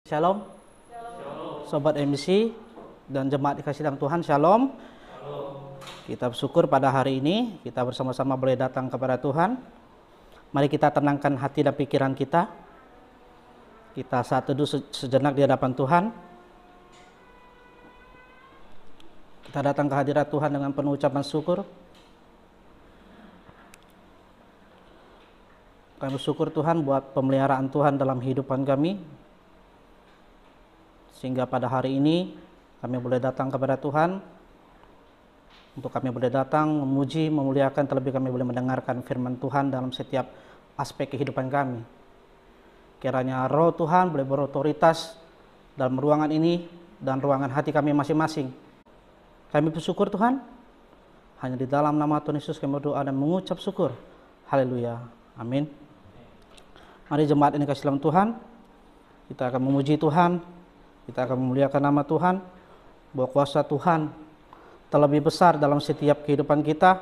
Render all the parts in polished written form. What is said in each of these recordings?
Shalom, Sobat MC dan jemaat dikasih dalam Tuhan, Shalom. Kita bersyukur pada hari ini kita bersama-sama boleh datang kepada Tuhan. Mari kita tenangkan hati dan pikiran kita. Kita saat teduh sejenak di hadapan Tuhan. Kita datang ke hadirat Tuhan dengan penuh ucapan syukur. Kami bersyukur Tuhan buat pemeliharaan Tuhan dalam kehidupan kami. Sehingga pada hari ini kami boleh datang kepada Tuhan. Untuk kami boleh datang memuji, memuliakan, terlebih kami boleh mendengarkan firman Tuhan dalam setiap aspek kehidupan kami. Kiranya roh Tuhan boleh berotoritas dalam ruangan ini dan ruangan hati kami masing-masing. Kami bersyukur Tuhan. Hanya di dalam nama Tuhan Yesus kami berdoa dan mengucap syukur. Haleluya. Amin. Mari jemaat ini kasih dalam Tuhan. Kita akan memuji Tuhan. Kita akan memuliakan nama Tuhan, bahwa kuasa Tuhan terlebih besar dalam setiap kehidupan kita,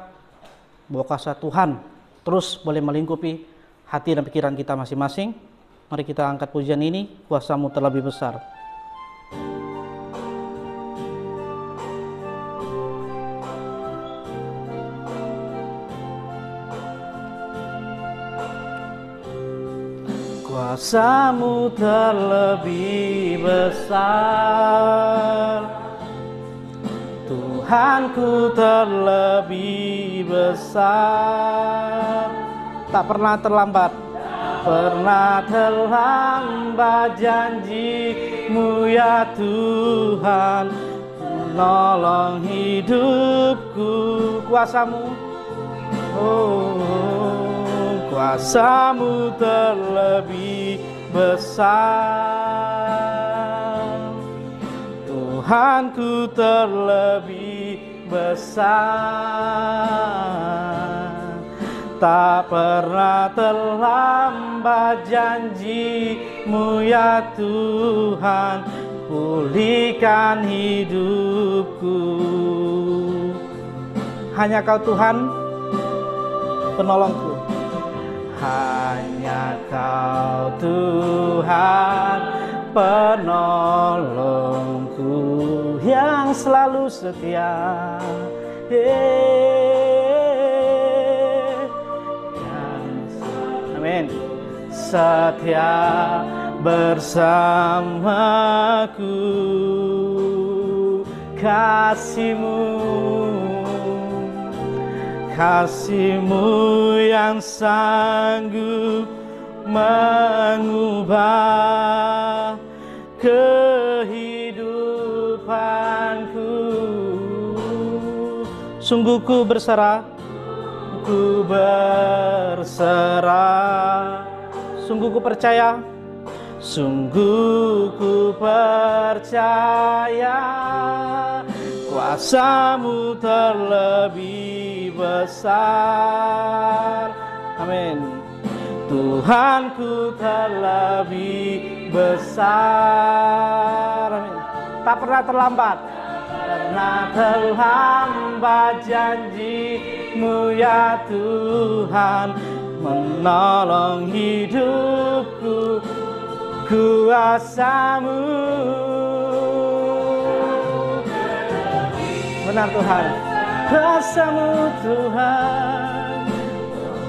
bahwa kuasa Tuhan terus boleh melingkupi hati dan pikiran kita masing-masing. Mari kita angkat pujian ini, kuasa-Mu terlebih besar. Kuasa-Mu terlebih besar, Tuhanku terlebih besar. Tak pernah terlambat, janji-Mu ya Tuhan, menolong hidupku. Kuasa-Mu, kuasa-Mu terlebih besar, Tuhanku terlebih besar. Tak pernah terlambat janji-Mu ya Tuhan, pulihkan hidupku. Hanya Kau Tuhan penolongku. Hanya Kau Tuhan penolongku yang selalu setia, amin, setia bersamaku. Kasih-Mu yang sanggup mengubah kehidupanku. Sungguh ku berserah, sungguh ku percaya, kuasa-Mu terlebih besar. Amin. Tuhanku terlebih besar. Amin. Tak pernah terlambat, janji-Mu ya Tuhan, menolong hidupku. Kuasa-Mu, benar Tuhan, kuasa-Mu Tuhan,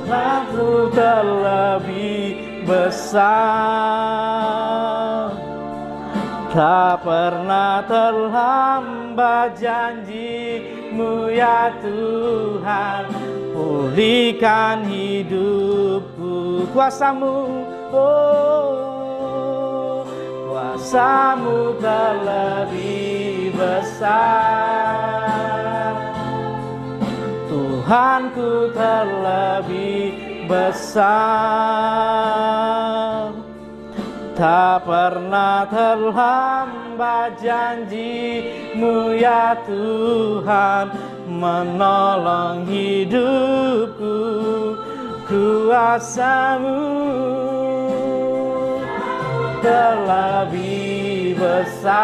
Tuhanku terlebih besar. Tak pernah terlambat janji-Mu ya Tuhan, pulihkan hidupku. Kuasa-Mu, kuasa-Mu terlebih besar, Tuhanku terlebih besar. Tak pernah terlambat janji-Mu ya Tuhan, menolong hidupku. Kuasa-Mu terlebih besar,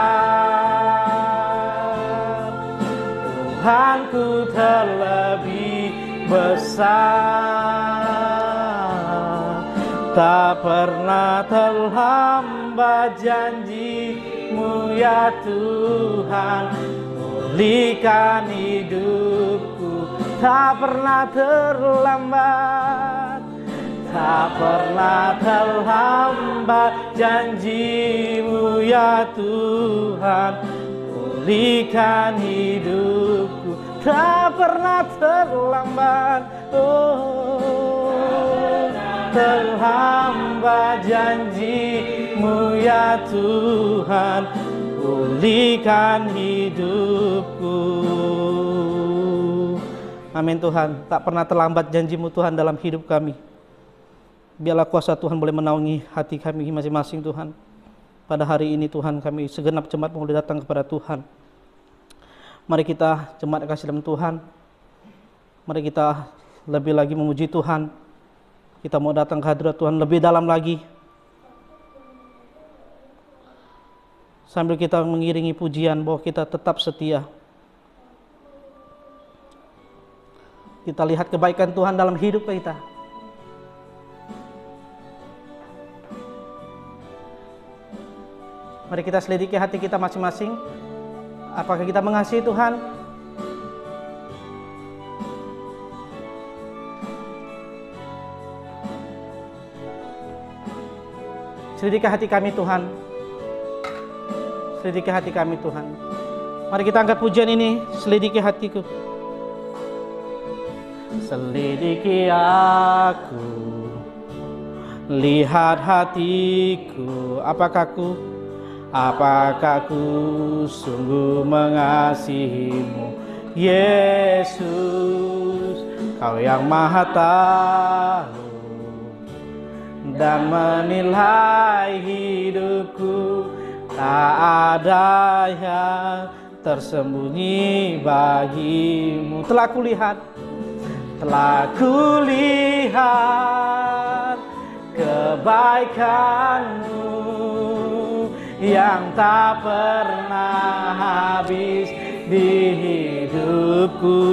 Tuhanku terlebih besar. tak pernah terlambat janji-Mu ya Tuhan, pulihkan hidupku, tak pernah terlambat, tak pernah terlambat janji-Mu ya Tuhan, pulihkan hidupku, tak pernah terlambat. Terhambat janji-Mu ya Tuhan, pulihkan hidupku. Amin Tuhan, tak pernah terlambat janji-Mu Tuhan dalam hidup kami. Biarlah kuasa Tuhan boleh menaungi hati kami masing-masing Tuhan. Pada hari ini Tuhan, kami segenap jemaat boleh datang kepada Tuhan. Mari kita jemaat kasih dalam Tuhan, mari kita lebih lagi memuji Tuhan. Kita mau datang ke hadirat Tuhan lebih dalam lagi, sambil kita mengiringi pujian bahwa kita tetap setia. Kita lihat kebaikan Tuhan dalam hidup kita. Mari kita selidiki hati kita masing-masing. Apakah kita mengasihi Tuhan? Selidiki hati kami Tuhan. Selidiki hati kami Tuhan. Mari kita angkat pujian ini. Selidiki hatiku. Selidiki aku, lihat hatiku. Apakah ku sungguh mengasihi-Mu Yesus, Kau yang Maha Tahu dan menilai hidupku, tak ada yang tersembunyi bagi-Mu. Telah kulihat kebaikan-Mu yang tak pernah habis di hidupku.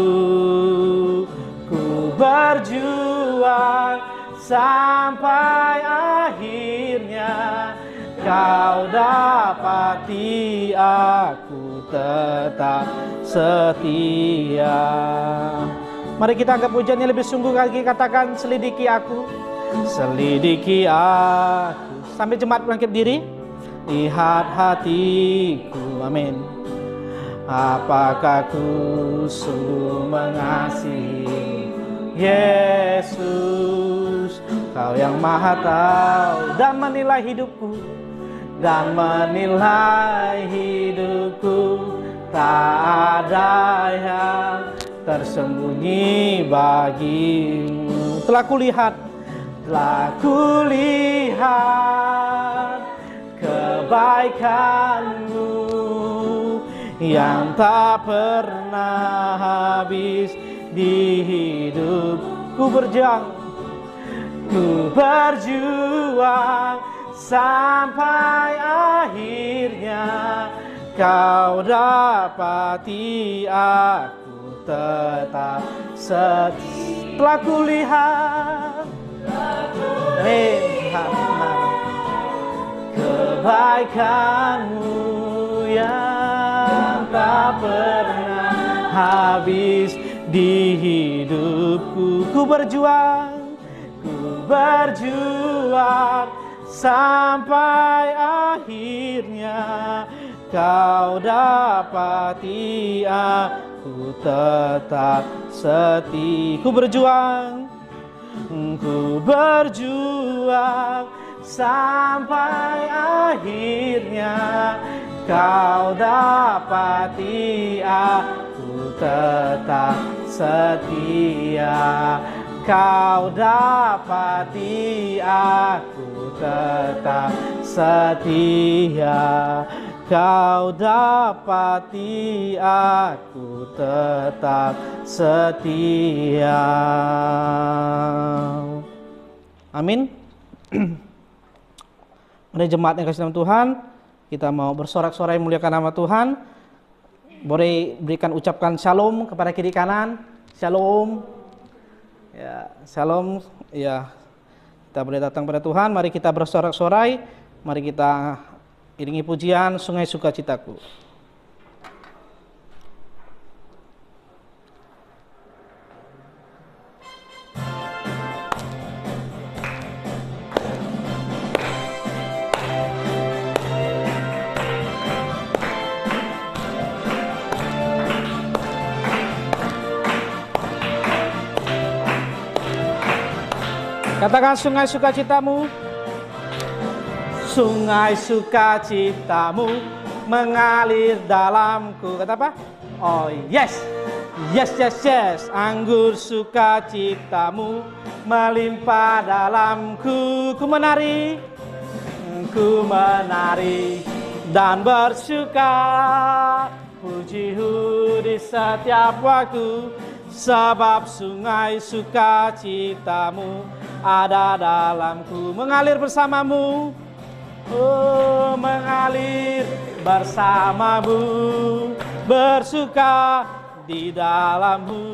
Ku berjuang sampai akhirnya, Kau dapati aku tetap setia. Mari kita anggap pujiannya lebih sungguh lagi. Katakan, selidiki aku, selidiki aku. Sambil jemaat bangkit diri. Lihat hatiku, amin. Apakah ku sungguh mengasihi Yesus, Kau yang Maha Tahu dan menilai hidupku, tak ada yang tersembunyi bagi-Mu. Telah kulihat kebaikan-Mu yang tak pernah habis di hidupku. Ku berjuang sampai akhirnya, Kau dapati aku tetap setia. Telah kulihat kebaikan-Mu yang tak pernah habis di hidupku. Ku berjuang sampai akhirnya, Kau dapati aku tetap setia. Ku berjuang sampai akhirnya, Kau dapati aku tetap setia. Kau dapati aku tetap setia. Kau dapati aku tetap setia. Amin. Mari jemaat yang kasih dalam Tuhan, kita mau bersorak-sorai memuliakan nama Tuhan. Boleh ucapkan shalom kepada kiri kanan. Shalom. Ya, shalom. Ya. Kita boleh datang pada Tuhan, mari kita bersorak-sorai, mari kita iringi pujian Sungai Sukacitaku. Katakan sungai sukacitamu. Sungai sukacitamu mengalir dalamku. Kata apa? Oh yes. Yes, yes, yes. Anggur sukacitamu melimpah dalamku. Ku menari dan bersuka. Pujiku di setiap waktu, sebab sungai sukacitamu ada dalamku. Mengalir bersamamu, oh mengalir bersamamu, bersuka di dalammu,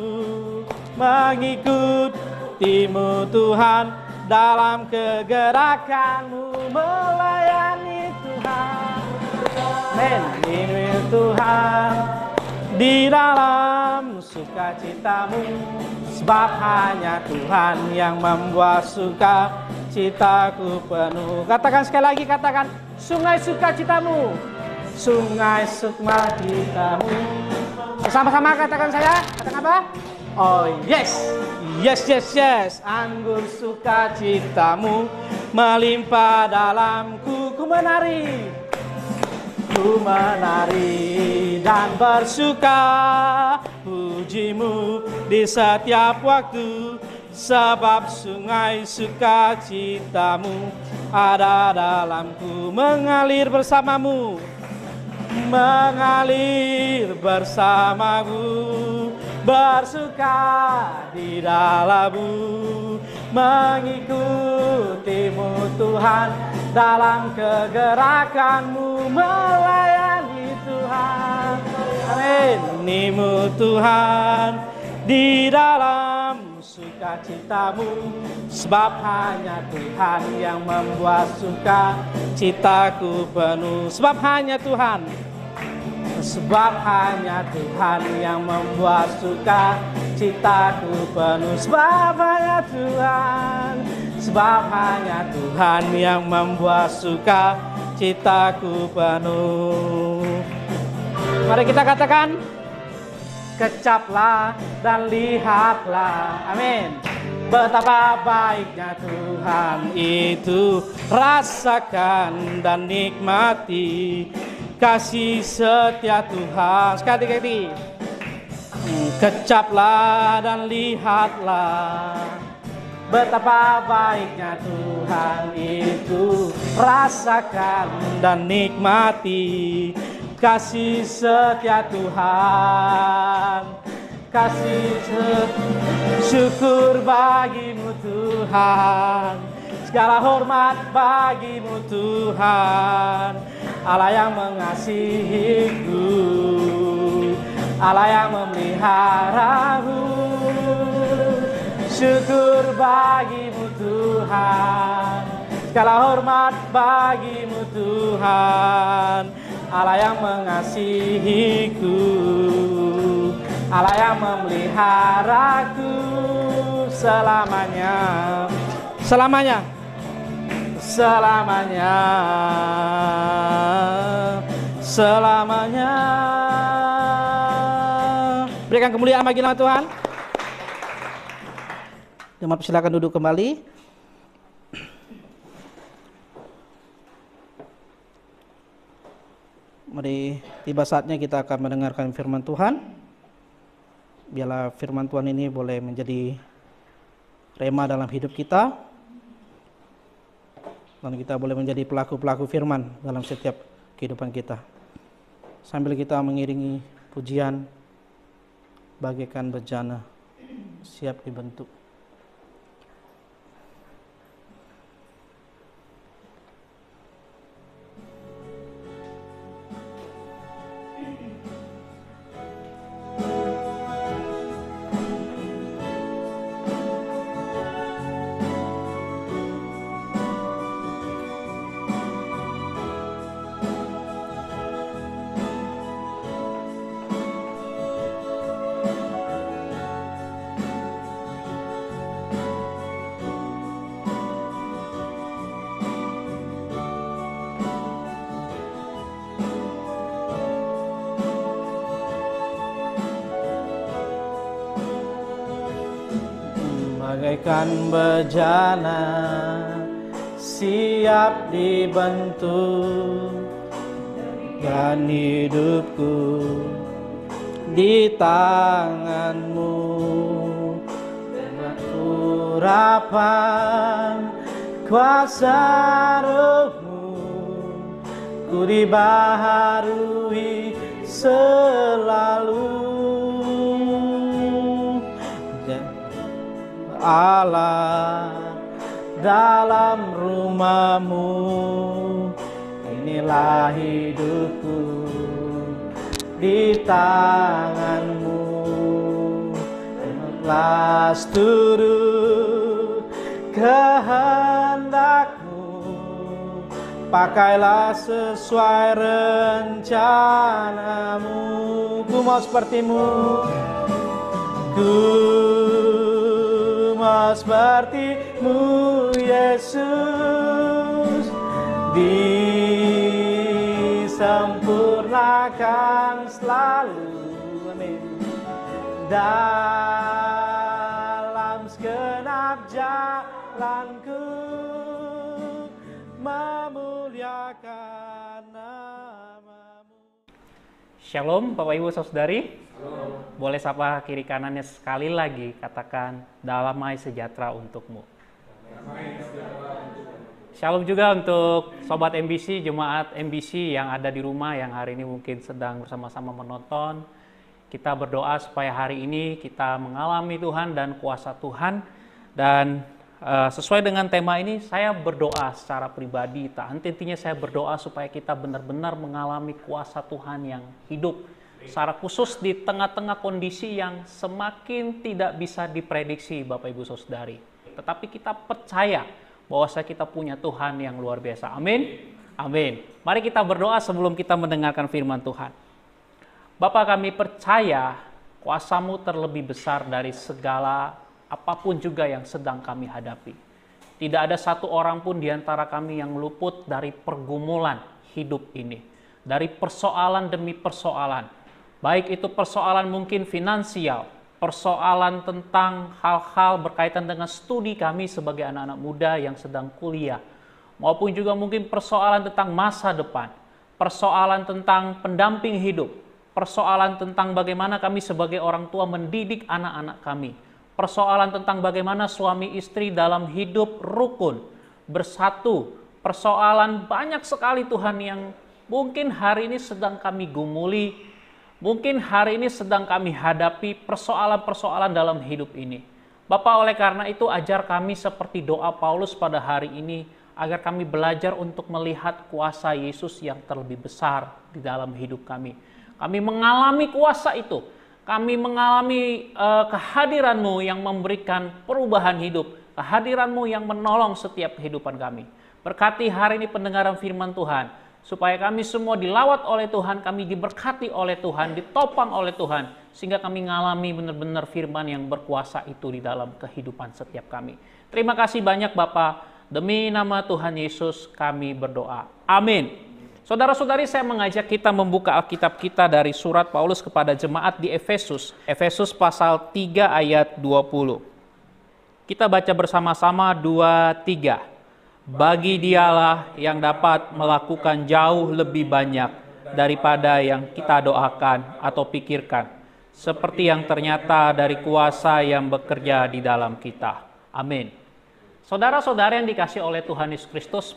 mengikutimu Tuhan dalam kegerakanmu, melayani Tuhan, menyembah Tuhan di dalam sukacitamu, sebab hanya Tuhan yang membuat sukacitaku penuh. Katakan sekali lagi, katakan sungai sukacitamu, sungai sukacitamu. Bersama-sama katakan saya, katakan apa? Oh yes, yes, yes, yes. Anggur sukacitamu melimpah dalamku, ku menari dan bersuka, pujimu di setiap waktu, sebab sungai sukacitamu ada dalamku. Mengalir bersamamu, mengalir bersamamu, bersuka di dalammu, mengikutimu Tuhan dalam kegerakanmu, melayani Tuhan, amin. Nimu Tuhan di dalam sukacitamu, sebab hanya Tuhan yang membuat sukacitaku penuh. Sebab hanya Tuhan, sebab hanya Tuhan yang membuat sukacitaku penuh. Sebab hanya Tuhan, sebab hanya Tuhan yang membuat sukacitaku penuh. Mari kita katakan, kecaplah dan lihatlah, amin, betapa baiknya Tuhan itu. Rasakan dan nikmati kasih setia Tuhan. Sekali-kali, kecaplah dan lihatlah betapa baiknya Tuhan itu. Rasakan dan nikmati kasih setia Tuhan. Syukur bagimu Tuhan, segala hormat bagimu Tuhan, Allah yang mengasihiku, Allah yang memeliharaku. Syukur bagimu Tuhan, segala hormat bagimu Tuhan, Allah yang mengasihiku, Allah yang memeliharaku selamanya, selamanya, selamanya, selamanya. Berikan kemuliaan bagi nama Tuhan. Jemaat silakan duduk kembali. Mari, tiba saatnya kita akan mendengarkan firman Tuhan. Biarlah firman Tuhan ini boleh menjadi rema dalam hidup kita, dan kita boleh menjadi pelaku-pelaku firman dalam setiap kehidupan kita. Sambil kita mengiringi pujian, bagaikan bejana siap dibentuk. bagaikan bejana siap dibentuk, dan hidupku di tanganmu. Urapan kuasa rohmu, ku dibaharui selalu. Allah dalam rumahmu, inilah hidupku di tanganmu. Ikhlas turut kehendakmu, pakailah sesuai rencanamu. Ku mau sepertimu, ku mau sepertimu Yesus, disempurnakan selalu. Amin. Dalam segenap jalanku memuliakan namamu. Shalom Bapak Ibu Saudari. Boleh sapa kiri kanannya sekali lagi, katakan damai sejahtera untukmu. Shalom juga untuk Sobat MBC, Jemaat MBC yang ada di rumah, yang hari ini mungkin sedang bersama-sama menonton. Kita berdoa supaya hari ini kita mengalami Tuhan dan kuasa Tuhan. Dan sesuai dengan tema ini, saya berdoa secara pribadi, tak henti-hentinya saya berdoa supaya kita benar-benar mengalami kuasa Tuhan yang hidup. Secara khusus di tengah-tengah kondisi yang semakin tidak bisa diprediksi Bapak Ibu Saudari. Tetapi kita percaya bahwa kita punya Tuhan yang luar biasa. Amin. Amin. Mari kita berdoa sebelum kita mendengarkan firman Tuhan. Bapa, kami percaya kuasa-Mu terlebih besar dari segala apapun juga yang sedang kami hadapi. Tidak ada satu orang pun di antara kami yang luput dari pergumulan hidup ini. Dari persoalan demi persoalan. Baik itu persoalan mungkin finansial, persoalan tentang hal-hal berkaitan dengan studi kami sebagai anak-anak muda yang sedang kuliah, maupun juga mungkin persoalan tentang masa depan, persoalan tentang pendamping hidup, persoalan tentang bagaimana kami sebagai orang tua mendidik anak-anak kami, persoalan tentang bagaimana suami istri dalam hidup rukun, bersatu, persoalan banyak sekali Tuhan yang mungkin hari ini sedang kami gumuli. Mungkin hari ini sedang kami hadapi persoalan-persoalan dalam hidup ini. Bapak, oleh karena itu ajar kami seperti doa Paulus pada hari ini, agar kami belajar untuk melihat kuasa Yesus yang terlebih besar di dalam hidup kami. Kami mengalami kuasa itu. Kami mengalami kehadiran-Mu yang memberikan perubahan hidup. Kehadiran-Mu yang menolong setiap kehidupan kami. Berkati hari ini pendengaran firman Tuhan. Supaya kami semua dilawat oleh Tuhan, kami diberkati oleh Tuhan, ditopang oleh Tuhan, sehingga kami mengalami benar-benar firman yang berkuasa itu di dalam kehidupan setiap kami. Terima kasih banyak Bapak, demi nama Tuhan Yesus kami berdoa. Amin. Saudara-saudari, saya mengajak kita membuka Alkitab kita dari surat Paulus kepada jemaat di Efesus. Efesus pasal 3 ayat 20. Kita baca bersama-sama 2-3. Bagi Dialah yang dapat melakukan jauh lebih banyak daripada yang kita doakan atau pikirkan, seperti yang ternyata dari kuasa yang bekerja di dalam kita. Amin. Saudara-saudara yang dikasih oleh Tuhan Yesus Kristus,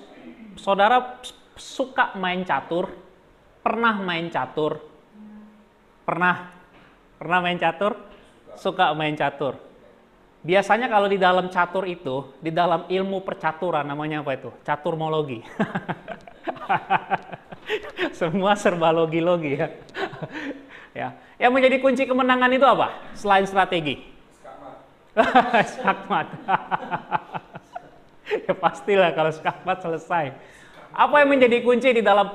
saudara suka main catur? Pernah main catur? Pernah main catur? Suka main catur? Biasanya kalau di dalam catur itu, di dalam ilmu percaturan, namanya apa itu? Caturmologi. Semua serba logi-logi ya. Ya. Yang menjadi kunci kemenangan itu apa? Selain strategi. Skakmat. Ya pastilah kalau skakmat selesai. Apa yang menjadi kunci di dalam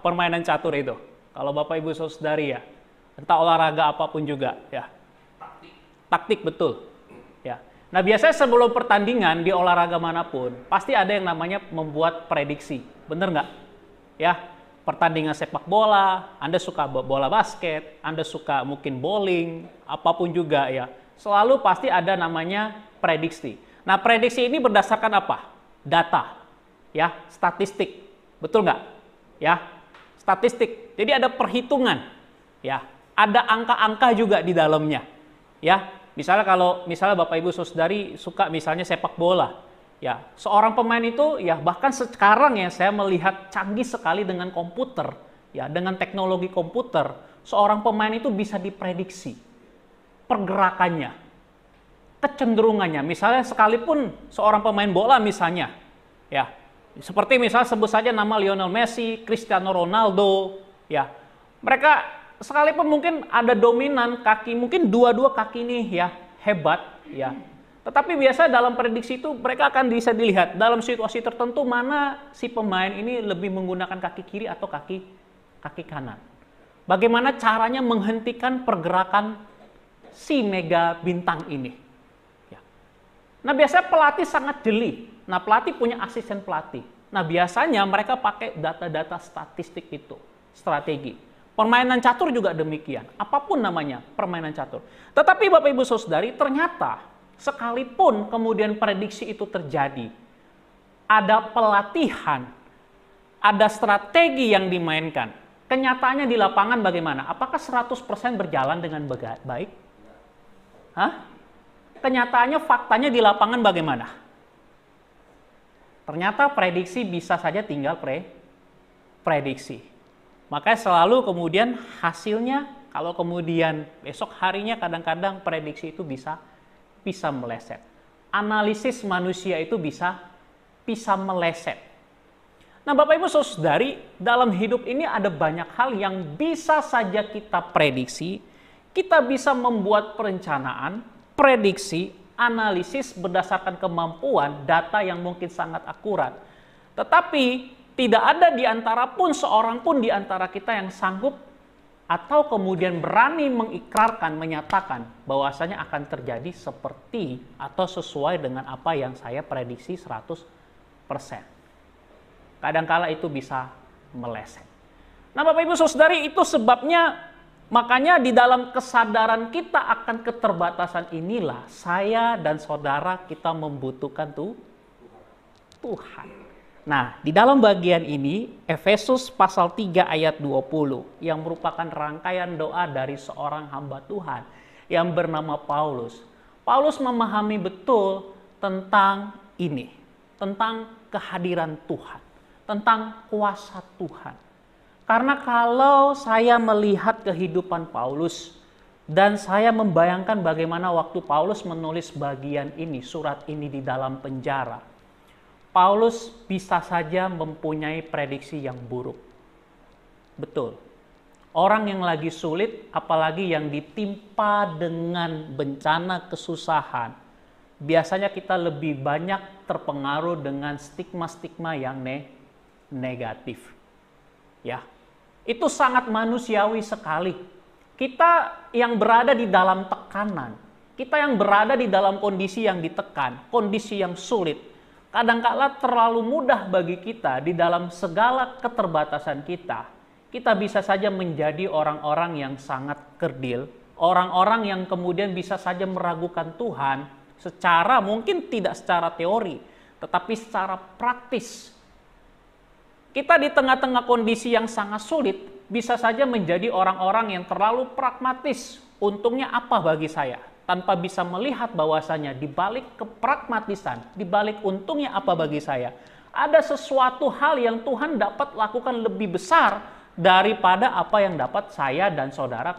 permainan catur itu? Kalau Bapak Ibu Saudari ya, entah olahraga apapun juga ya. Taktik betul. Ya. Nah, biasanya sebelum pertandingan di olahraga manapun, pasti ada yang namanya membuat prediksi. Bener nggak? Ya, pertandingan sepak bola, Anda suka bola basket, Anda suka mungkin bowling, apapun juga ya. selalu pasti ada namanya prediksi. Nah, prediksi ini berdasarkan apa? Data, ya, statistik. Betul nggak? Ya, statistik. Jadi ada perhitungan, ya, ada angka-angka juga di dalamnya, ya. Misalnya Bapak Ibu Saudari suka misalnya sepak bola, ya, seorang pemain itu, ya, bahkan sekarang ya saya melihat canggih sekali dengan komputer, ya, dengan teknologi komputer, seorang pemain itu bisa diprediksi pergerakannya, kecenderungannya. Misalnya sekalipun seorang pemain bola misalnya, ya, seperti misalnya sebut saja nama Lionel Messi, Cristiano Ronaldo, ya, mereka sekalipun mungkin ada dominan kaki, mungkin dua-dua kaki nih ya hebat, ya. Tetapi biasa dalam prediksi itu mereka akan bisa dilihat dalam situasi tertentu mana si pemain ini lebih menggunakan kaki kiri atau kaki kanan. Bagaimana caranya menghentikan pergerakan si mega bintang ini. Ya. Nah, biasanya pelatih sangat jeli. Nah, pelatih punya asisten pelatih. Nah, biasanya mereka pakai data-data statistik itu, strategi. Permainan catur juga demikian. Apapun namanya, permainan catur. Tetapi Bapak Ibu Saudari, ternyata sekalipun kemudian prediksi itu terjadi, ada pelatihan, ada strategi yang dimainkan. Kenyataannya di lapangan bagaimana? Apakah 100% berjalan dengan baik? Hah? Kenyataannya, faktanya di lapangan bagaimana? Ternyata prediksi bisa saja tinggal prediksi. Makanya selalu kemudian hasilnya, kalau kemudian besok harinya kadang-kadang prediksi itu bisa meleset. Analisis manusia itu bisa meleset. Nah, Bapak Ibu Saudari, dalam hidup ini ada banyak hal yang bisa saja kita prediksi. Kita bisa membuat perencanaan, prediksi, analisis berdasarkan kemampuan, data yang mungkin sangat akurat. Tetapi tidak ada di antara pun seorang pun di antara kita yang sanggup atau kemudian berani mengikrarkan, menyatakan bahwasanya akan terjadi seperti atau sesuai dengan apa yang saya prediksi 100%. Kadangkala itu bisa meleset. Nah, Bapak Ibu Saudari, itu sebabnya makanya di dalam kesadaran kita akan keterbatasan inilah saya dan saudara kita membutuhkan Tuhan. Nah, di dalam bagian ini, Efesus pasal 3 ayat 20, yang merupakan rangkaian doa dari seorang hamba Tuhan yang bernama Paulus. Paulus memahami betul tentang ini, tentang kehadiran Tuhan, tentang kuasa Tuhan. Karena kalau saya melihat kehidupan Paulus, dan saya membayangkan bagaimana waktu Paulus menulis bagian ini, surat ini di dalam penjara, Paulus bisa saja mempunyai prediksi yang buruk. Betul. Orang yang lagi sulit, apalagi yang ditimpa dengan bencana kesusahan, biasanya kita lebih banyak terpengaruh dengan stigma-stigma yang negatif. Ya. Itu sangat manusiawi sekali. Kita yang berada di dalam tekanan, kita yang berada di dalam kondisi yang ditekan, kondisi yang sulit, kadangkala terlalu mudah bagi kita di dalam segala keterbatasan kita. Kita bisa saja menjadi orang-orang yang sangat kerdil, orang-orang yang kemudian bisa saja meragukan Tuhan secara mungkin tidak secara teori, tetapi secara praktis. Kita di tengah-tengah kondisi yang sangat sulit bisa saja menjadi orang-orang yang terlalu pragmatis. Untungnya apa bagi saya? Tanpa bisa melihat bahwasanya di balik kepragmatisan, di balik untungnya apa bagi saya, ada sesuatu hal yang Tuhan dapat lakukan lebih besar daripada apa yang dapat saya dan saudara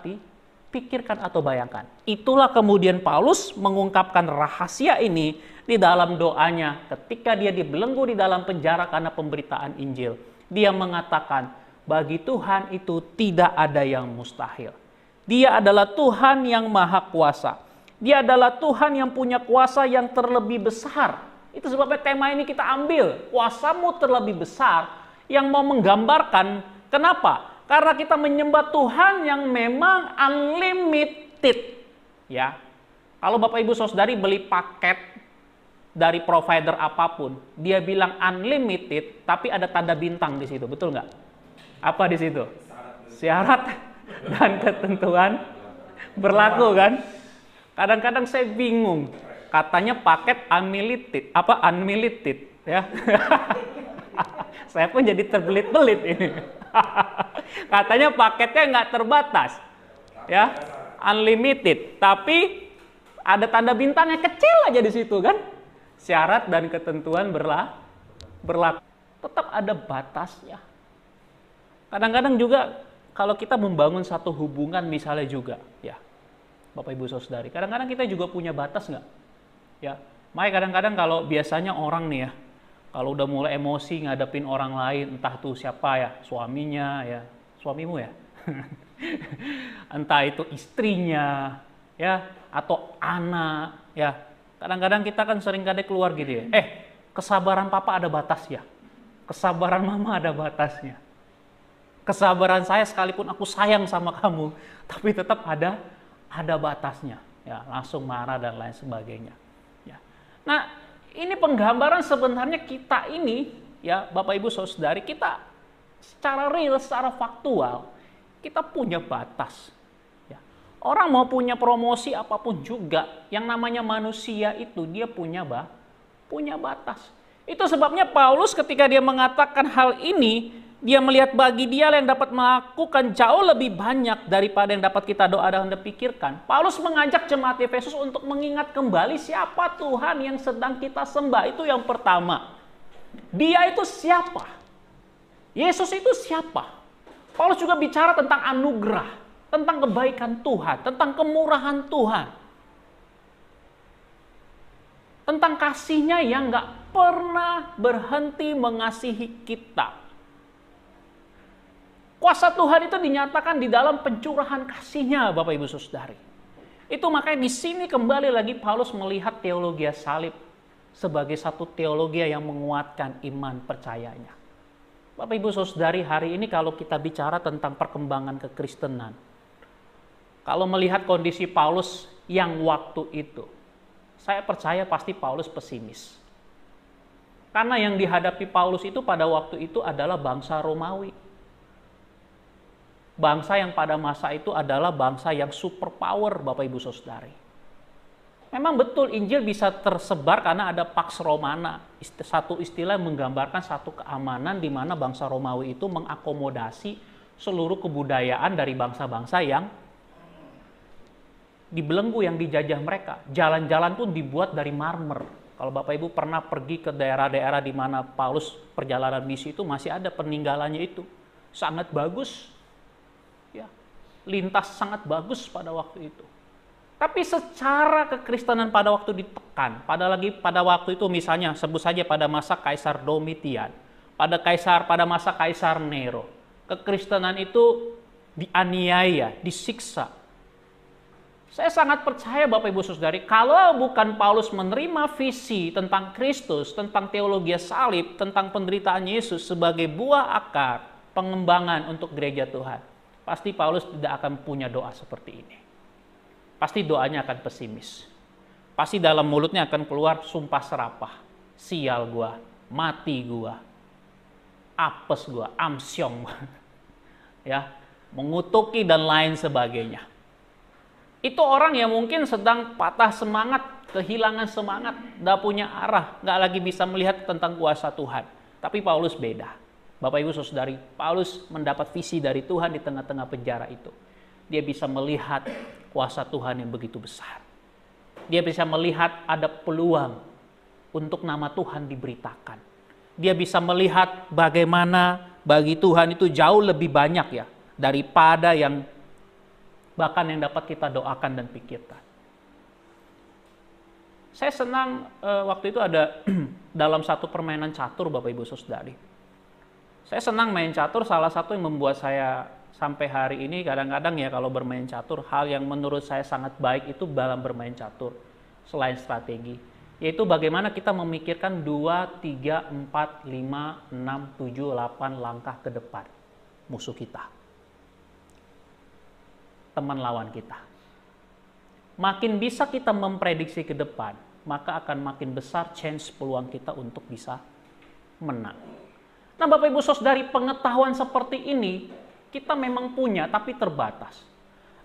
pikirkan atau bayangkan. Itulah kemudian Paulus mengungkapkan rahasia ini di dalam doanya ketika dia dibelenggu di dalam penjara karena pemberitaan Injil. Dia mengatakan, bagi Tuhan itu tidak ada yang mustahil. Dia adalah Tuhan yang maha kuasa. Dia adalah Tuhan yang punya kuasa yang terlebih besar. Itu sebabnya tema ini kita ambil. Kuasamu terlebih besar, yang mau menggambarkan kenapa? Karena kita menyembah Tuhan yang memang unlimited. Ya. Kalau Bapak Ibu Saudari beli paket dari provider apapun, dia bilang unlimited, tapi ada tanda bintang di situ, betul nggak? Apa di situ? Syarat dan ketentuan berlaku kan? Kadang-kadang saya bingung. Katanya paket unlimited ya. Saya pun jadi terbelit-belit ini. Katanya paketnya nggak terbatas, ya, unlimited. Tapi ada tanda bintangnya kecil aja di situ kan. Syarat dan ketentuan berlaku. Tetap ada batasnya. Kadang-kadang juga kalau kita membangun satu hubungan misalnya juga, ya, Bapak Ibu Saudari, kadang-kadang kita juga punya batas nggak? Ya, makanya kadang-kadang kalau biasanya orang nih ya, kalau udah mulai emosi ngadepin orang lain, entah tuh siapa ya, suaminya ya, suamimu ya, entah itu istrinya, ya, atau anak, ya. Kadang-kadang kita kan sering kadang keluar gitu ya, kesabaran papa ada batas ya, kesabaran mama ada batasnya. Kesabaran saya sekalipun aku sayang sama kamu, tapi tetap ada batasnya, ya, langsung marah dan lain sebagainya. Ya. Nah, ini penggambaran sebenarnya kita ini, ya, Bapak Ibu Saudari, kita secara real, secara faktual, kita punya batas. Ya. Orang mau punya promosi apapun juga, yang namanya manusia itu dia punya batas. Itu sebabnya Paulus ketika dia mengatakan hal ini, dia melihat bagi dia yang dapat melakukan jauh lebih banyak daripada yang dapat kita doa dan pikirkan. Paulus mengajak jemaat Efesus untuk mengingat kembali siapa Tuhan yang sedang kita sembah. Itu yang pertama. Dia itu siapa? Yesus itu siapa? Paulus juga bicara tentang anugerah, tentang kebaikan Tuhan, tentang kemurahan Tuhan. Tentang kasih-Nya yang gak pernah berhenti mengasihi kita. Kuasa Tuhan itu dinyatakan di dalam pencurahan kasih-Nya, Bapak Ibu Saudari. Itu makanya di sini kembali lagi Paulus melihat teologi salib sebagai satu teologi yang menguatkan iman percayanya. Bapak Ibu Saudari, hari ini kalau kita bicara tentang perkembangan kekristenan, kalau melihat kondisi Paulus yang waktu itu, saya percaya pasti Paulus pesimis. Karena yang dihadapi Paulus itu pada waktu itu adalah bangsa Romawi. Bangsa yang pada masa itu adalah bangsa yang superpower, Bapak Ibu Saudari. Memang betul Injil bisa tersebar karena ada Pax Romana. Satu istilah yang menggambarkan satu keamanan di mana bangsa Romawi itu mengakomodasi seluruh kebudayaan dari bangsa-bangsa yang dibelenggu, yang dijajah mereka. Jalan-jalan pun dibuat dari marmer. Kalau Bapak Ibu pernah pergi ke daerah-daerah di mana Paulus perjalanan misi itu, masih ada peninggalannya itu. Sangat bagus. Ya, lintas sangat bagus pada waktu itu. Tapi secara kekristenan pada waktu ditekan, pada waktu itu misalnya sebut saja pada masa Kaisar Domitian, pada masa Kaisar Nero, kekristenan itu dianiaya, disiksa. Saya sangat percaya Bapak Ibu Saudari, kalau bukan Paulus menerima visi tentang Kristus, tentang teologi salib, tentang penderitaan Yesus sebagai buah akar pengembangan untuk gereja Tuhan, pasti Paulus tidak akan punya doa seperti ini. Pasti doanya akan pesimis. Pasti dalam mulutnya akan keluar sumpah serapah. Sial gua, mati gua, apes gua, amsyong. Ya, mengutuki dan lain sebagainya. Itu orang yang mungkin sedang patah semangat, kehilangan semangat, gak punya arah, gak lagi bisa melihat tentang kuasa Tuhan. Tapi Paulus beda. Bapak Ibu Saudari, Paulus mendapat visi dari Tuhan di tengah-tengah penjara itu. Dia bisa melihat kuasa Tuhan yang begitu besar. Dia bisa melihat ada peluang untuk nama Tuhan diberitakan. Dia bisa melihat bagaimana bagi Tuhan itu jauh lebih banyak ya daripada yang bahkan yang dapat kita doakan dan pikirkan. Saya senang waktu itu ada dalam satu permainan catur Bapak Ibu Saudari. Saya senang main catur, salah satu yang membuat saya sampai hari ini kadang-kadang ya kalau bermain catur, hal yang menurut saya sangat baik itu dalam bermain catur, selain strategi, yaitu bagaimana kita memikirkan 2, 3, 4, 5, 6, 7, 8 langkah ke depan musuh kita, teman lawan kita. Makin bisa kita memprediksi ke depan, maka akan makin besar chance peluang kita untuk bisa menang. Nah Bapak Ibu Saudari, pengetahuan seperti ini kita memang punya tapi terbatas.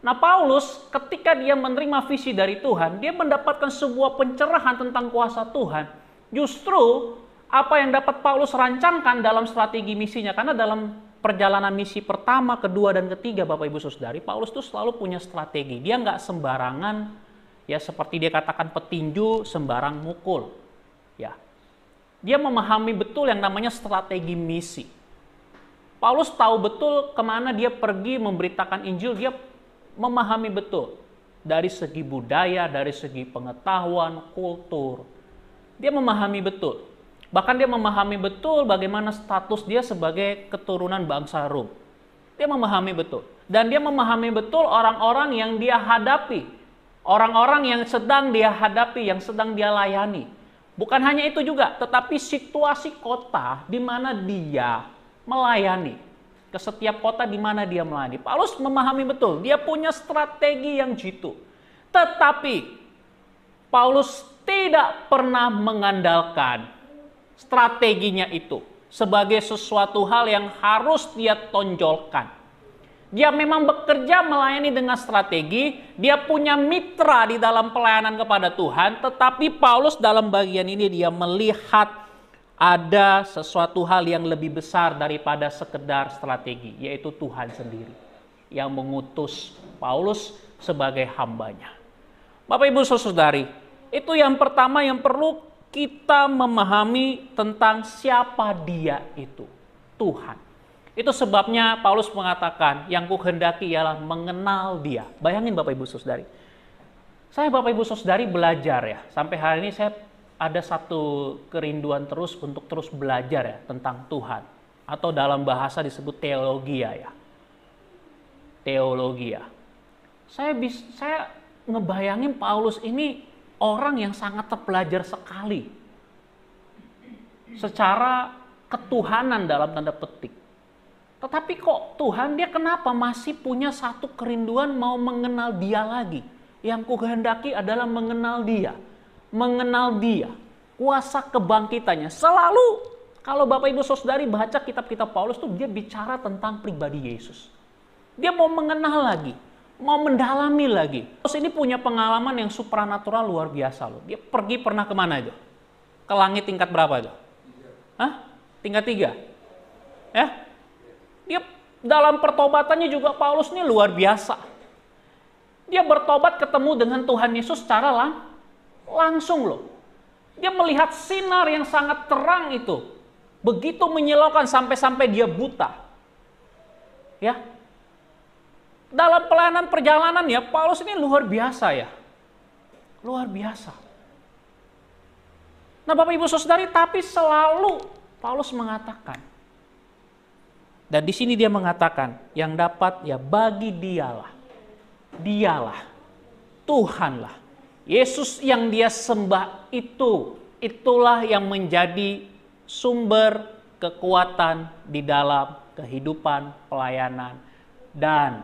Nah, Paulus ketika dia menerima visi dari Tuhan, dia mendapatkan sebuah pencerahan tentang kuasa Tuhan. Justru apa yang dapat Paulus rancangkan dalam strategi misinya, karena dalam perjalanan misi pertama, kedua, dan ketiga, Bapak Ibu Saudari, Paulus tuh selalu punya strategi. Dia nggak sembarangan, ya seperti dia katakan petinju sembarang mukul. Ya, dia memahami betul yang namanya strategi misi. Paulus tahu betul kemana dia pergi memberitakan Injil, dia memahami betul dari segi budaya, dari segi pengetahuan, kultur. Dia memahami betul. Bahkan dia memahami betul bagaimana status dia sebagai keturunan bangsa Rom. Dia memahami betul. Dan dia memahami betul orang-orang yang dia hadapi. Orang-orang yang sedang dia hadapi, yang sedang dia layani. Bukan hanya itu juga, tetapi situasi kota di mana dia melayani. Ke setiap kota di mana dia melayani. Paulus memahami betul, dia punya strategi yang jitu. Tetapi Paulus tidak pernah mengandalkan strateginya itu sebagai sesuatu hal yang harus dia tonjolkan. Dia memang bekerja melayani dengan strategi, dia punya mitra di dalam pelayanan kepada Tuhan, tetapi Paulus dalam bagian ini dia melihat ada sesuatu hal yang lebih besar daripada sekedar strategi, yaitu Tuhan sendiri yang mengutus Paulus sebagai hambanya. Bapak Ibu Saudari, itu yang pertama yang perlu kita memahami tentang siapa dia itu, Tuhan. Itu sebabnya Paulus mengatakan yang kuhendaki ialah mengenal dia. Bayangin Bapak Ibu Saudari. Saya Bapak Ibu Saudari belajar ya, sampai hari ini saya ada satu kerinduan terus untuk terus belajar ya tentang Tuhan. Atau dalam bahasa disebut teologia ya. Teologia. Saya ngebayangin Paulus ini orang yang sangat terpelajar sekali. Secara ketuhanan dalam tanda petik. Tetapi kok Tuhan dia kenapa masih punya satu kerinduan mau mengenal dia lagi. Yang kuhendaki adalah mengenal dia. Mengenal dia, kuasa kebangkitannya. Selalu kalau Bapak Ibu Saudari baca kitab-kitab Paulus tuh dia bicara tentang pribadi Yesus. Dia mau mengenal lagi, mau mendalami lagi. Terus ini punya pengalaman yang supranatural luar biasa loh. Dia pergi pernah kemana itu? Ke langit tingkat berapa itu? Hah? Tingkat 3? Ya? Dia dalam pertobatannya juga Paulus ini luar biasa. Dia bertobat ketemu dengan Tuhan Yesus secara langsung loh. Dia melihat sinar yang sangat terang itu. Begitu menyilaukan sampai-sampai dia buta. Ya. Dalam pelayanan perjalanan ya, Paulus ini luar biasa ya. Luar biasa. Nah Bapak Ibu Saudari, tapi selalu Paulus mengatakan. Dan di sini dia mengatakan, yang dapat ya bagi dialah. Dialah. Tuhanlah. Yesus yang dia sembah itulah yang menjadi sumber kekuatan di dalam kehidupan, pelayanan, dan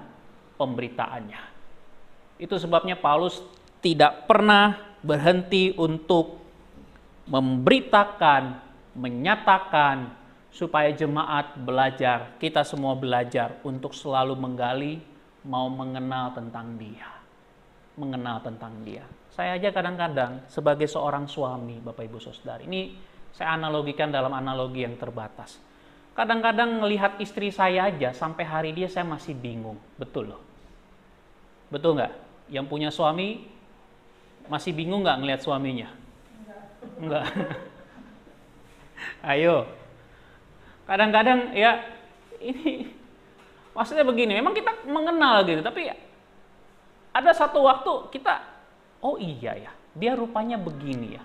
pemberitaannya. Itu sebabnya Paulus tidak pernah berhenti untuk memberitakan, menyatakan, supaya jemaat belajar, kita semua belajar untuk selalu menggali, mau mengenal tentang dia. Mengenal tentang dia. Saya aja kadang-kadang sebagai seorang suami, Bapak Ibu Saudari, ini saya analogikan dalam analogi yang terbatas. Kadang-kadang melihat istri saya aja sampai hari dia saya masih bingung, betul loh. Betul nggak? Yang punya suami masih bingung nggak ngelihat suaminya? Enggak. Ayo. Kadang-kadang ya ini maksudnya begini, memang kita mengenal gitu, tapi ada satu waktu kita, oh iya ya, dia rupanya begini ya.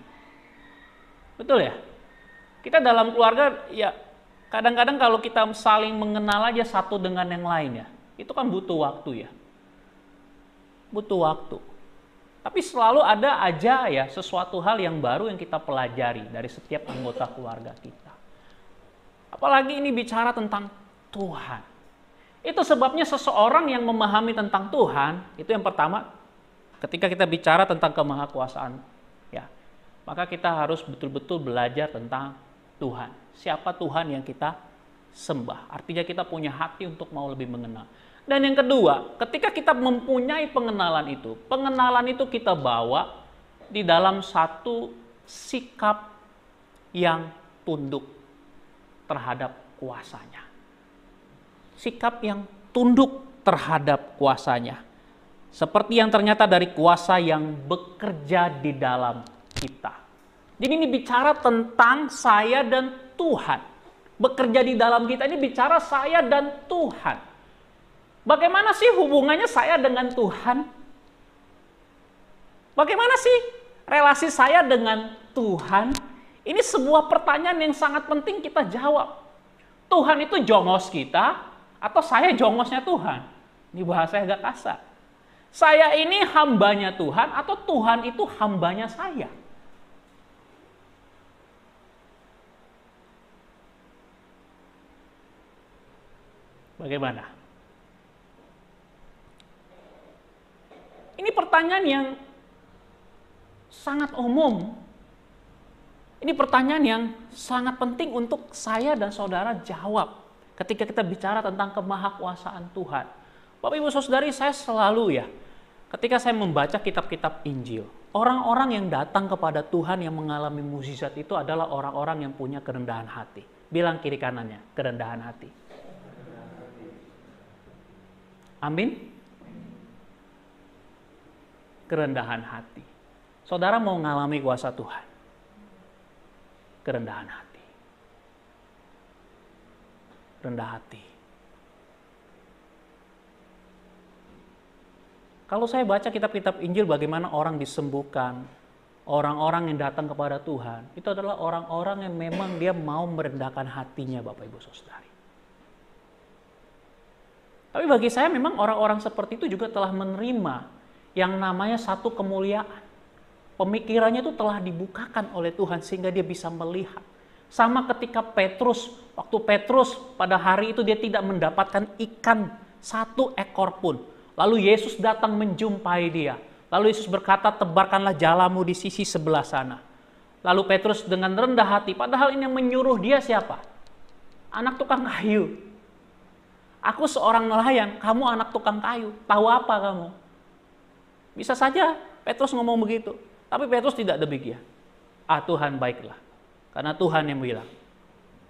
Betul ya? Kita dalam keluarga ya kadang-kadang kalau kita saling mengenal aja satu dengan yang lain ya, itu kan butuh waktu ya. Butuh waktu. Tapi selalu ada aja ya sesuatu hal yang baru yang kita pelajari dari setiap anggota keluarga kita. Apalagi ini bicara tentang Tuhan. Itu sebabnya seseorang yang memahami tentang Tuhan, itu yang pertama, ketika kita bicara tentang kemahakuasaan, ya, maka kita harus betul-betul belajar tentang Tuhan. Siapa Tuhan yang kita sembah. Artinya kita punya hati untuk mau lebih mengenal. Dan yang kedua, ketika kita mempunyai pengenalan itu kita bawa di dalam satu sikap yang tunduk terhadap kuasanya. Sikap yang tunduk terhadap kuasanya. Seperti yang ternyata dari kuasa yang bekerja di dalam kita. Jadi ini bicara tentang saya dan Tuhan. Bekerja di dalam kita ini bicara saya dan Tuhan. Bagaimana sih hubungannya saya dengan Tuhan? Bagaimana sih relasi saya dengan Tuhan? Ini sebuah pertanyaan yang sangat penting kita jawab. Tuhan itu jongos kita atau saya jongosnya Tuhan? Ini bahasa agak kasar. Saya ini hambanya Tuhan atau Tuhan itu hambanya saya? Bagaimana? Ini pertanyaan yang sangat umum. Ini pertanyaan yang sangat penting untuk saya dan saudara jawab ketika kita bicara tentang kemahakuasaan Tuhan. Bapak Ibu Saudari, saya selalu ketika saya membaca kitab-kitab Injil, orang-orang yang datang kepada Tuhan yang mengalami mukjizat itu adalah orang-orang yang punya kerendahan hati. Bilang kiri kanannya, kerendahan hati. Amin. Kerendahan hati. Saudara mau mengalami kuasa Tuhan? Kerendahan hati. Rendah hati. Kalau saya baca kitab-kitab Injil bagaimana orang disembuhkan, orang-orang yang datang kepada Tuhan, itu adalah orang-orang yang memang dia mau merendahkan hatinya, Bapak Ibu Saudari. Tapi bagi saya memang orang-orang seperti itu juga telah menerima yang namanya satu kemuliaan. Pemikirannya itu telah dibukakan oleh Tuhan sehingga dia bisa melihat. Sama ketika Petrus, waktu Petrus pada hari itu dia tidak mendapatkan ikan satu ekor pun. Lalu Yesus datang menjumpai dia. Lalu Yesus berkata, tebarkanlah jalamu di sisi sebelah sana. Lalu Petrus dengan rendah hati, padahal ini yang menyuruh dia siapa? Anak tukang kayu. Aku seorang nelayan, kamu anak tukang kayu. Tahu apa kamu? Bisa saja Petrus ngomong begitu. Tapi Petrus tidak demikian. Tuhan baiklah. Karena Tuhan yang bilang.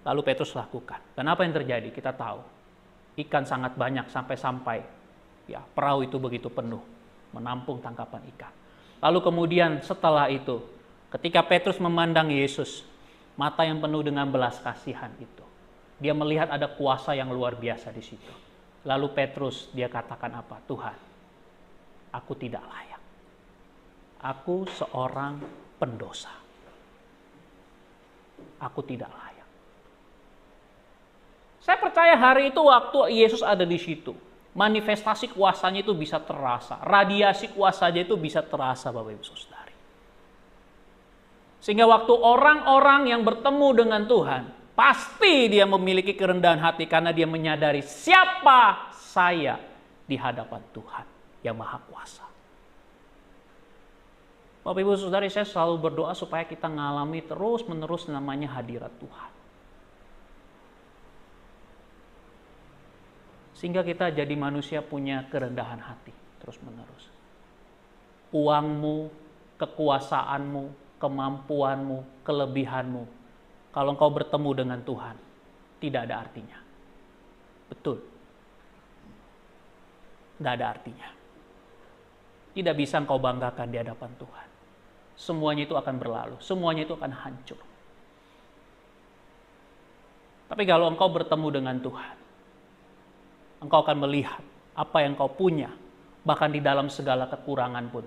Lalu Petrus lakukan. Dan apa yang terjadi? Kita tahu. Ikan sangat banyak sampai-sampai. Perahu itu begitu penuh. Menampung tangkapan ikan. Lalu kemudian setelah itu. Ketika Petrus memandang Yesus. Mata yang penuh dengan belas kasihan itu. Dia melihat ada kuasa yang luar biasa di situ. Lalu Petrus dia katakan apa? Tuhan, aku tidak layak. Aku seorang pendosa. Aku tidak layak. Saya percaya hari itu waktu Yesus ada di situ, manifestasi kuasanya itu bisa terasa. Radiasi kuasanya itu bisa terasa, Bapak Ibu Saudari. Sehingga waktu orang-orang yang bertemu dengan Tuhan, pasti dia memiliki kerendahan hati karena dia menyadari siapa saya di hadapan Tuhan yang Maha Kuasa. Bapak Ibu Saudari, saya selalu berdoa supaya kita mengalami terus-menerus namanya hadirat Tuhan. Sehingga kita jadi manusia punya kerendahan hati terus-menerus. Uangmu, kekuasaanmu, kemampuanmu, kelebihanmu, kalau engkau bertemu dengan Tuhan, tidak ada artinya. Betul. Tidak ada artinya. Tidak bisa engkau banggakan di hadapan Tuhan. Semuanya itu akan berlalu. Semuanya itu akan hancur. Tapi kalau engkau bertemu dengan Tuhan, engkau akan melihat apa yang engkau punya. Bahkan di dalam segala kekurangan pun,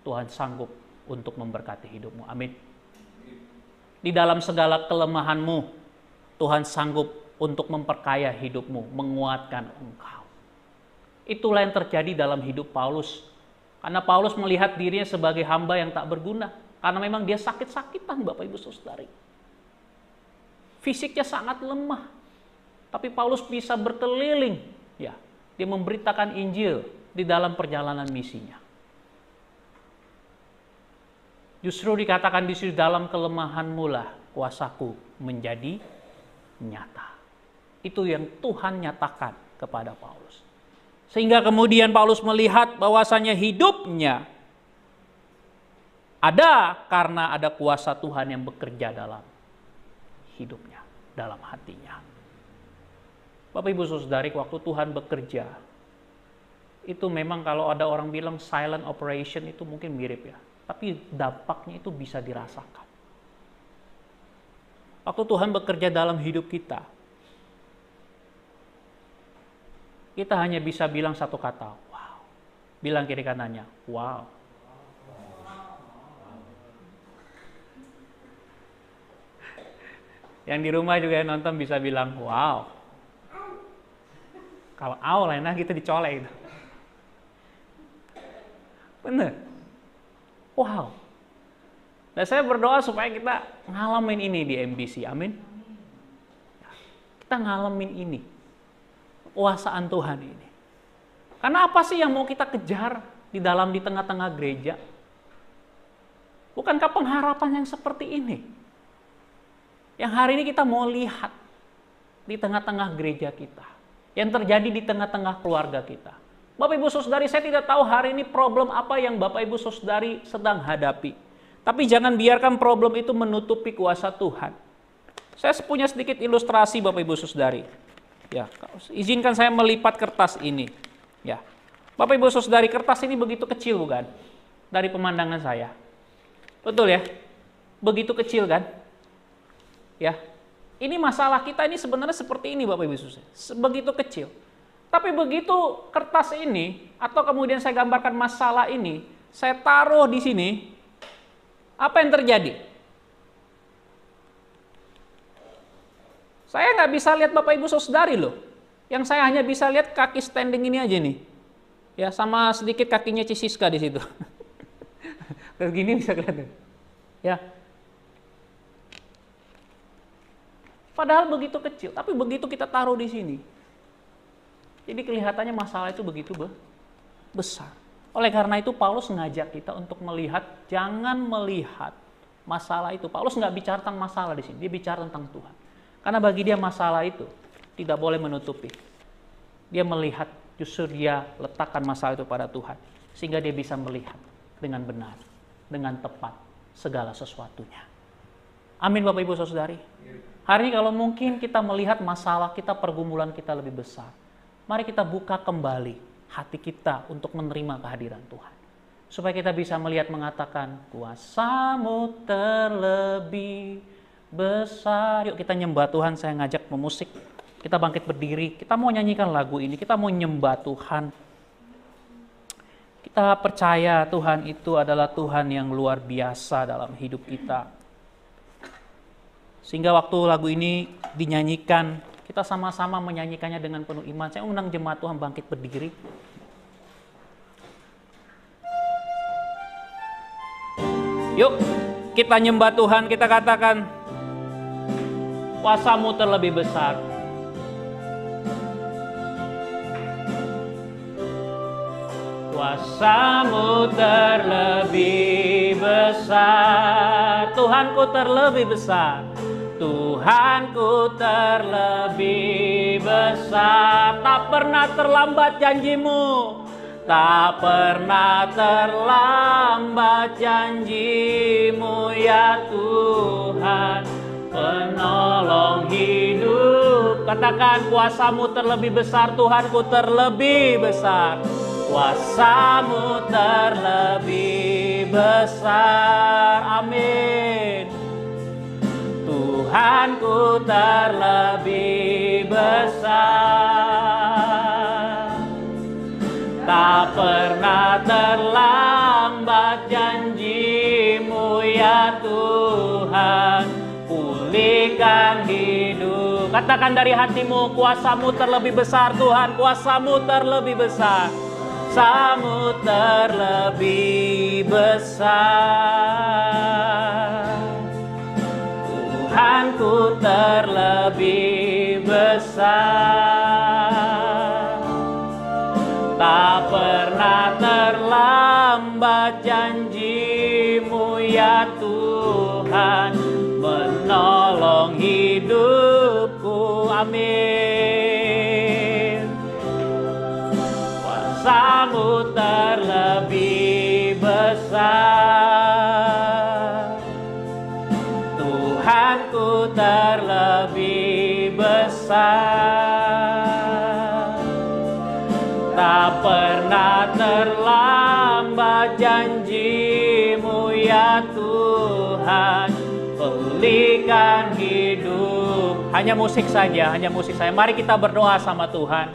Tuhan sanggup untuk memberkati hidupmu. Amin. Di dalam segala kelemahanmu, Tuhan sanggup untuk memperkaya hidupmu, menguatkan engkau. Itulah yang terjadi dalam hidup Paulus. Karena Paulus melihat dirinya sebagai hamba yang tak berguna. Karena memang dia sakit-sakitan, Bapak Ibu Saudari. Fisiknya sangat lemah. Tapi Paulus bisa berkeliling. Dia memberitakan Injil di dalam perjalanan misinya. Justru dikatakan di dalam kelemahanmu lah kuasaku menjadi nyata. Itu yang Tuhan nyatakan kepada Paulus. Sehingga kemudian Paulus melihat bahwasanya hidupnya ada karena ada kuasa Tuhan yang bekerja dalam hidupnya, dalam hatinya. Bapak Ibu Saudari, waktu Tuhan bekerja, itu memang kalau ada orang bilang silent operation itu mungkin mirip ya. Tapi dampaknya itu bisa dirasakan. Waktu Tuhan bekerja dalam hidup kita, kita hanya bisa bilang satu kata, wow. Bilang kiri kanannya, wow. Yang di rumah juga yang nonton bisa bilang, wow. Kalau aw lainnya kita dicolek itu. Bener. Wow. Dan saya berdoa supaya kita ngalamin ini di MBC. Amin. Kita ngalamin ini. Kuasaan Tuhan ini. Karena apa sih yang mau kita kejar di tengah-tengah gereja? Bukankah pengharapan yang seperti ini? Yang hari ini kita mau lihat di tengah-tengah gereja kita. Yang terjadi di tengah-tengah keluarga kita. Bapak Ibu Saudari, saya tidak tahu hari ini problem apa yang Bapak Ibu Saudari sedang hadapi. Tapi jangan biarkan problem itu menutupi kuasa Tuhan. Saya punya sedikit ilustrasi Bapak Ibu Saudari. Ya, izinkan saya melipat kertas ini. Ya. Bapak Ibu Saudari, kertas ini begitu kecil bukan? Dari pemandangan saya. Betul ya? Begitu kecil kan? Ya. Ini masalah kita ini sebenarnya seperti ini Bapak Ibu Saudari. Begitu kecil. Tapi begitu kertas ini atau kemudian saya gambarkan masalah ini, saya taruh di sini, apa yang terjadi? Saya nggak bisa lihat Bapak Ibu Saudari loh. Yang saya hanya bisa lihat kaki standing ini aja nih. Ya, sama sedikit kakinya Cisiska di situ. Terus gini bisa kelihatan. Ya. Padahal begitu kecil, tapi begitu kita taruh di sini. Jadi kelihatannya masalah itu begitu besar. Oleh karena itu Paulus ngajak kita untuk melihat, jangan melihat masalah itu. Paulus nggak bicara tentang masalah di sini, dia bicara tentang Tuhan. Karena bagi dia masalah itu tidak boleh menutupi. Dia melihat, justru dia letakkan masalah itu pada Tuhan. Sehingga dia bisa melihat dengan benar, dengan tepat segala sesuatunya. Amin Bapak Ibu Saudari. Hari ini kalau mungkin kita melihat masalah kita, pergumulan kita lebih besar. Mari kita buka kembali hati kita untuk menerima kehadiran Tuhan. Supaya kita bisa melihat mengatakan, kuasa-Mu terlebih besar. Yuk kita nyembah Tuhan, saya ngajak pemusik. Kita bangkit berdiri, kita mau nyanyikan lagu ini, kita mau nyembah Tuhan. Kita percaya Tuhan itu adalah Tuhan yang luar biasa dalam hidup kita. Sehingga waktu lagu ini dinyanyikan, kita sama-sama menyanyikannya dengan penuh iman. Saya undang jemaat Tuhan bangkit berdiri. Yuk, kita nyembah Tuhan, kita katakan, kuasa-Mu terlebih besar. Kuasa-Mu terlebih besar. Tuhanku terlebih besar. Tuhanku terlebih besar. Tak pernah terlambat janji-Mu. Tak pernah terlambat janji-Mu ya Tuhan, penolong hidup. Katakan, kuasa-Mu terlebih besar, Tuhanku terlebih besar. Kuasa-Mu terlebih besar. Amin. Tuhanku terlebih besar. Tak pernah terlambat janji-Mu ya Tuhan, pulihkan hidup. Katakan dari hatimu, kuasa-Mu terlebih besar Tuhan, kuasa-Mu terlebih besar. Kuasa-Mu terlebih besar. Tuhanku terlebih besar. Tak pernah terlambat janji-Mu ya Tuhan, menolong hidupku. Amin. kuasa. Tak pernah terlambat janji-Mu ya Tuhan, pulihkan hidup. Hanya musik saja, hanya musik saja. Mari kita berdoa sama Tuhan.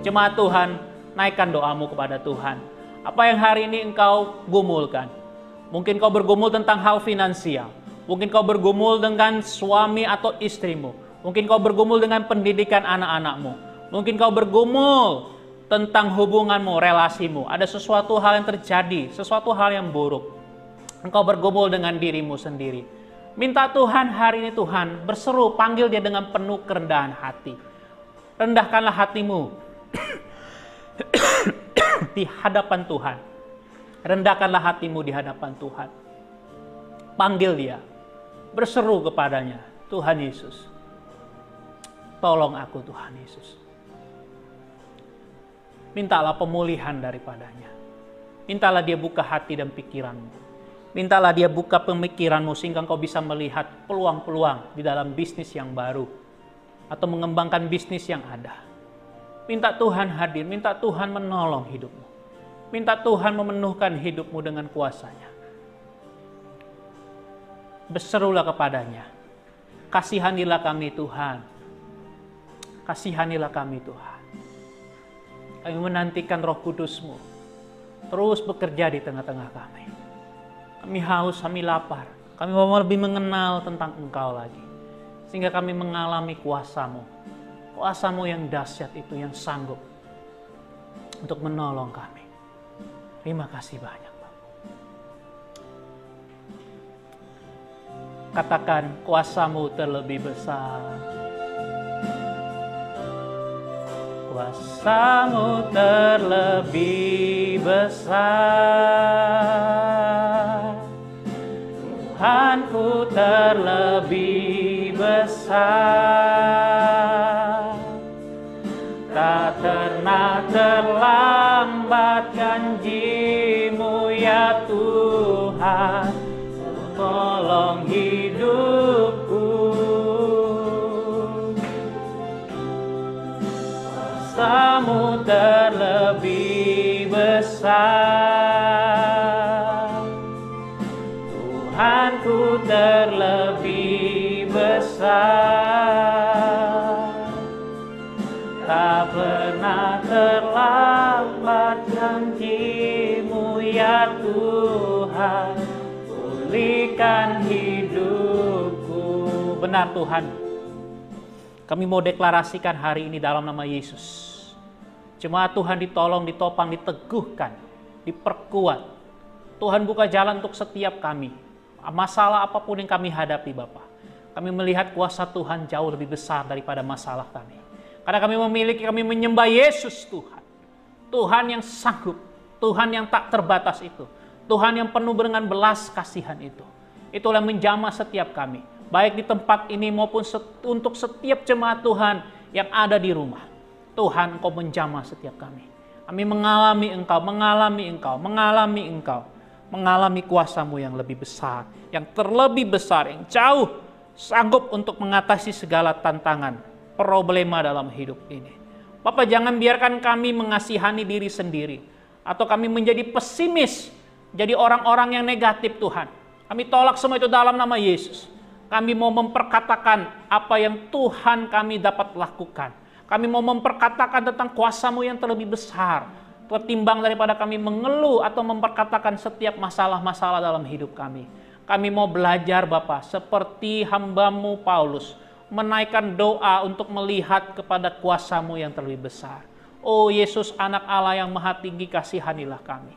Jemaat Tuhan, naikkan doamu kepada Tuhan. Apa yang hari ini engkau gumulkan? Mungkin kau bergumul tentang hal finansial. Mungkin kau bergumul dengan suami atau istrimu. Mungkin kau bergumul dengan pendidikan anak-anakmu. Mungkin kau bergumul tentang hubunganmu, relasimu. Ada sesuatu hal yang terjadi, sesuatu hal yang buruk. Engkau bergumul dengan dirimu sendiri. Minta Tuhan hari ini, Tuhan berseru, panggil dia dengan penuh kerendahan hati. Rendahkanlah hatimu di hadapan Tuhan. Rendahkanlah hatimu di hadapan Tuhan. Panggil dia. Berseru kepadanya. Tuhan Yesus, tolong aku Tuhan Yesus. Mintalah pemulihan daripadanya. Mintalah dia buka hati dan pikiranmu. Mintalah dia buka pemikiranmu sehingga engkau bisa melihat peluang-peluang di dalam bisnis yang baru. Atau mengembangkan bisnis yang ada. Minta Tuhan hadir, minta Tuhan menolong hidupmu. Minta Tuhan memenuhkan hidupmu dengan kuasa-Nya. Berserulah kepadanya. Kasihanilah kami Tuhan. Kasihanilah kami Tuhan. Kami menantikan Roh Kudus-Mu terus bekerja di tengah-tengah kami. Kami haus, kami lapar. Kami mau lebih mengenal tentang Engkau lagi. Sehingga kami mengalami kuasa-Mu. Kuasa-Mu yang dahsyat itu, yang sanggup untuk menolong kami. Terima kasih banyak, Bapa. Katakan, kuasa-Mu terlebih besar. Kuasa-Mu terlebih besar. Tuhanku terlebih besar. Tak pernah terlambat janji-Mu ya Tuhan, tolong hidupku. Kuasa-Mu terlebih besar. Tuhanku terlebih besar. Tak pernah terlambat janji-Mu ya Tuhan, pulihkan hidupku. Benar Tuhan, kami mau deklarasikan hari ini dalam nama Yesus. Jemaat Tuhan ditolong, ditopang, diteguhkan, diperkuat. Tuhan buka jalan untuk setiap kami. Masalah apapun yang kami hadapi Bapa, kami melihat kuasa Tuhan jauh lebih besar daripada masalah kami. Karena kami menyembah Yesus Tuhan. Tuhan yang sanggup, Tuhan yang tak terbatas itu. Tuhan yang penuh dengan belas kasihan itu. Itulah yang menjamah setiap kami. Baik di tempat ini maupun untuk setiap jemaat Tuhan yang ada di rumah. Tuhan, Engkau menjamah setiap kami. Kami mengalami Engkau, mengalami kuasa-Mu yang lebih besar, yang terlebih besar, yang jauh sanggup untuk mengatasi segala tantangan, problema dalam hidup ini. Bapak, jangan biarkan kami mengasihani diri sendiri, atau kami menjadi pesimis, jadi orang-orang yang negatif Tuhan. Kami tolak semua itu dalam nama Yesus. Kami mau memperkatakan apa yang Tuhan kami dapat lakukan. Kami mau memperkatakan tentang kuasa-Mu yang terlebih besar, ketimbang daripada kami mengeluh atau memperkatakan setiap masalah-masalah dalam hidup kami. Kami mau belajar Bapa, seperti hamba-Mu Paulus, menaikkan doa untuk melihat kepada kuasa-Mu yang terlebih besar. Oh Yesus, anak Allah yang maha tinggi, kasihanilah kami.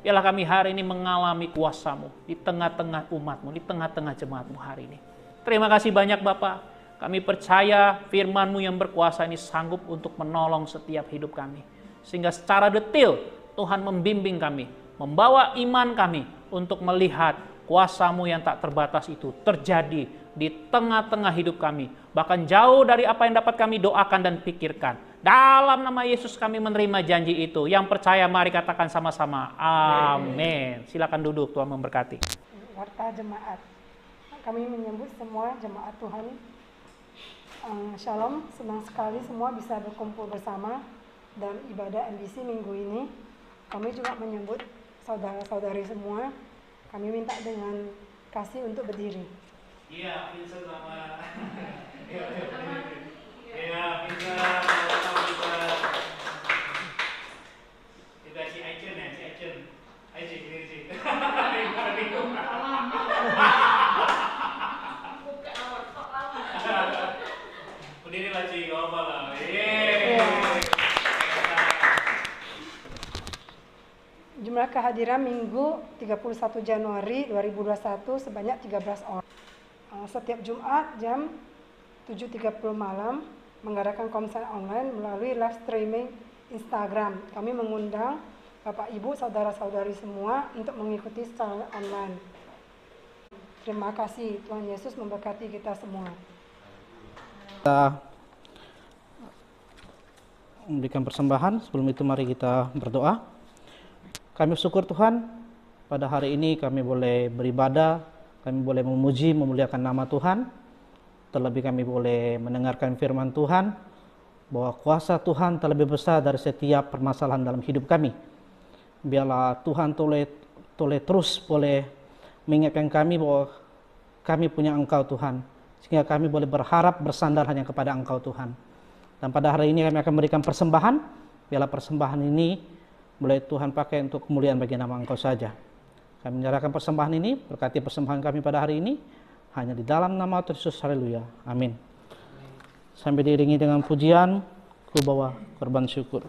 Biarlah kami hari ini mengalami kuasa-Mu di tengah-tengah umat-Mu, di tengah-tengah jemaat-Mu hari ini. Terima kasih banyak Bapa. Kami percaya firman-Mu yang berkuasa ini sanggup untuk menolong setiap hidup kami. Sehingga secara detail Tuhan membimbing kami, membawa iman kami untuk melihat kuasa-Mu yang tak terbatas itu terjadi di tengah-tengah hidup kami. Bahkan jauh dari apa yang dapat kami doakan dan pikirkan. Dalam nama Yesus kami menerima janji itu. Yang percaya mari katakan sama-sama. Amin. Silakan duduk, Tuhan memberkati. Warta jemaat, kami menyambut semua jemaat Tuhan Shalom, senang sekali semua bisa berkumpul bersama dalam ibadah MBC minggu ini. Kami juga menyebut saudara-saudari semua. Kami minta dengan kasih untuk berdiri. Iya, Vincent sama. Iya, Vincent sama. Kita si Aichen ya, si Aichen. Aichen ini sih. Berdiri lah Ci, gak apa lah. Jumlah kehadiran Minggu 31 Januari 2021 sebanyak 13 orang. Setiap Jumat jam 7.30 malam mengadakan konser online melalui live streaming Instagram. Kami mengundang Bapak Ibu, saudara-saudari semua untuk mengikuti secara online. Terima kasih, Tuhan Yesus memberkati kita semua. Kita memberikan persembahan. Sebelum itu mari kita berdoa. Kami bersyukur Tuhan, pada hari ini kami boleh beribadah, kami boleh memuji, memuliakan nama Tuhan. Terlebih kami boleh mendengarkan firman Tuhan, bahwa kuasa Tuhan terlebih besar dari setiap permasalahan dalam hidup kami. Biarlah Tuhan toleh terus boleh mengingatkan kami bahwa kami punya Engkau Tuhan, sehingga kami boleh berharap bersandar hanya kepada Engkau Tuhan. Dan pada hari ini kami akan memberikan persembahan. Biarlah persembahan ini boleh Tuhan pakai untuk kemuliaan bagi nama Engkau saja. Kami menyerahkan persembahan ini, berkati persembahan kami pada hari ini, hanya di dalam nama Tuhan Yesus. Haleluya. Amin. Sambil diiringi dengan pujian, ku bawa korban syukur.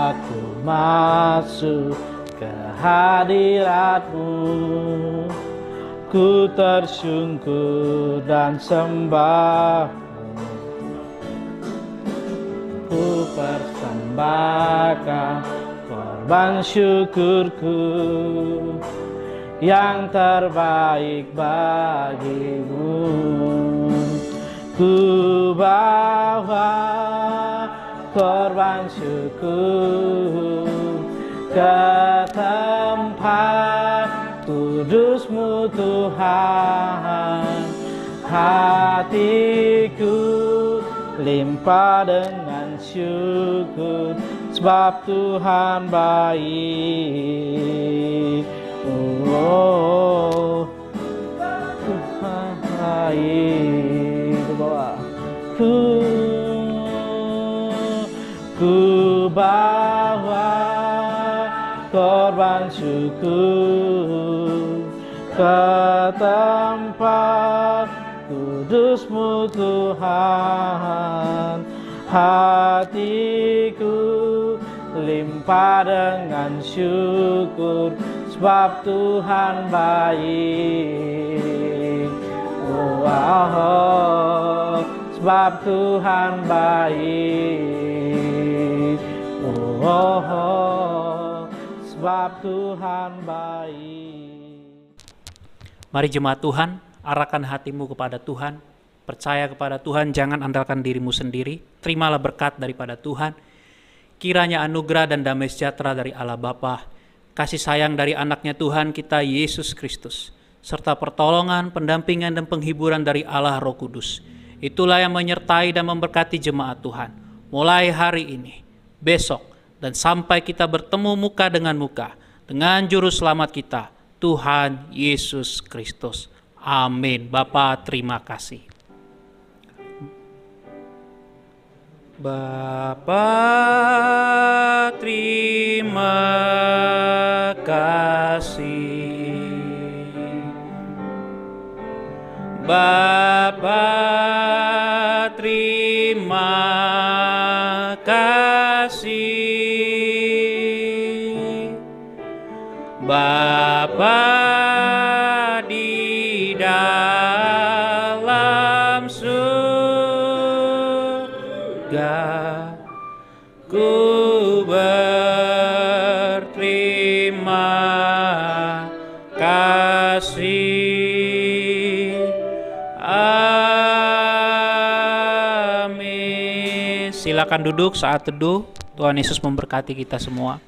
Aku masuk ke hadirat-Mu, ku tersungkur dan sembah, ku persembahkan korban syukurku yang terbaik bagimu. Ku bawa korban syukur ke tempat kudus-Mu Tuhan. Hatiku limpah dengan syukur, sebab Tuhan baik. Oh, Tuhan baik. Ku bawa korban syukur ke tempat kudus-Mu Tuhan. Hatiku limpah dengan syukur, sebab Tuhan baik. Oh, sebab Tuhan baik. Oh, sebab Tuhan baik. Mari jemaat Tuhan, arahkan hatimu kepada Tuhan, percaya kepada Tuhan, jangan andalkan dirimu sendiri. Terimalah berkat daripada Tuhan. Kiranya anugerah dan damai sejahtera dari Allah Bapa, kasih sayang dari anaknya Tuhan kita Yesus Kristus, serta pertolongan, pendampingan, dan penghiburan dari Allah Roh Kudus, itulah yang menyertai dan memberkati jemaat Tuhan, mulai hari ini, besok, dan sampai kita bertemu muka dengan Juru Selamat kita, Tuhan Yesus Kristus. Amin. Bapa, terima kasih. Bapa, terima kasih. Bapa, terima kasih. Bapa di dalam surga, ku bersyukur kasih. Amin. Silakan duduk saat teduh. Tuhan Yesus memberkati kita semua.